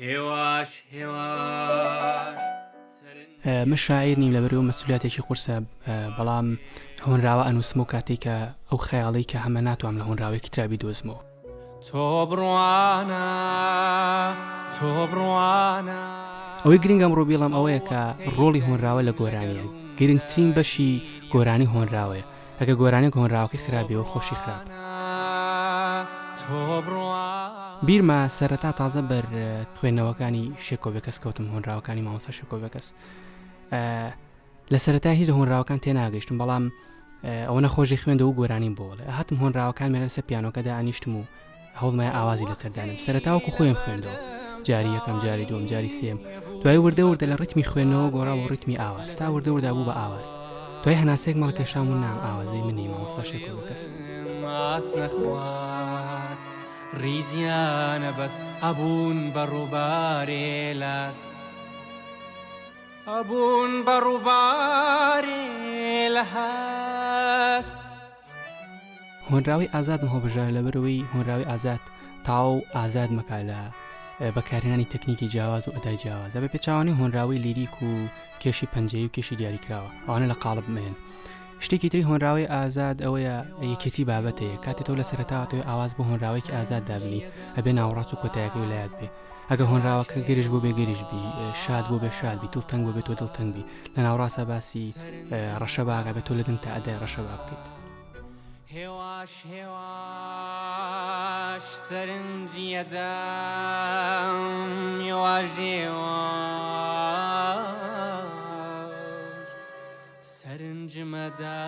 هێواش هێواش من شاعیر نیم لەبەرەوە مەسئولیاتێکی قورسە بەڵام هۆنراوە ئەنووسم و کاتێک کە ئەو خەیاڵی کە هەمە ناتوانم لە هۆنراوەیەکی ترابی دۆزمەوە. تۆ بڕوانە تۆ بڕوانە ئەوەی گرنگم ڕۆ بێڵم ئەوەیە کە ڕۆڵی هۆنراوە لە گۆرانیە گرنگترین بەشی گۆرانی هۆنراوەیە. ئەگە گۆرانی هۆنراوەکەی خراپێەوە خۆشی خراپ. بیرمە سەرەتا تازە بەر خوێندنەوەکانی شێکۆڤێکەس کەوتم هۆنراوەکانی مامۆستا شێکۆڤێکەس. لە سەرەتا هیچ هۆنراوەکان تێناگەیشتم بەڵام ئەوە نەخۆشی خوێندەوە و گۆرانیم بۆڵێ هاتم هۆنراوەکان مێنە لەسەر پیانۆکەدا ئانیشتم و هەوڵمای ئاوازی لەسەردانم. سەرەتاوەکو خۆیم خوێندەوە جاری یەکەم جاری دوم جاری سێم دوای وردە وردە لە ڕیتمی خوێندنەوە گۆڕا بۆ ڕیتمی ئاواز تا وردە وردە بوو بە ئاواز. دوای هەناسەیەک مەڵ کێشام و نام ئاوازەی منی مامۆستا شێکۆڤێکەس. ریزیانە بەست ئەبوون بەڕووبارێ لاست ئەبوون بەڕووبارێ لە هەست. هۆنراوی ئازادم هۆبژار لەبەرەوەی هۆنراوی ئازاد تاو ئازاد مەکا لە بەکارهێنانی تەکنیکی جیاواز و ئەدای جیاوازە بە پێچاوانی هۆنراوی لیریک و کێشی پەنجەیی و کێشی دیاریکراوە ئەوانە لە قاڵب مێن. شتێکی تری هۆنراوی ئازاد ئەوەیە یەکێتی بابەتەیە کاتێک تۆ لە سەرەتاوەتەوەی ئاواز بۆ هۆنراوەیەکی ئازاد دابنی ئەبێ ناوەڕاست و کۆتاییەکەی ویلایەت بێ. ئەگە هۆنراوەکە گەرش بۆ بێ گەریش بی شاد بۆ بێ شاد بی دڵتەنگ بۆ بێت تۆ دڵتەنگ بی لە ناوڕاستە باسی ڕەشە باگە بێت تۆ لە دنگ تا ئەدای ڕەشە با بکەیت. هێواش هێواش سەرنجیەدەم هێواش هێواش سەرنجمەدە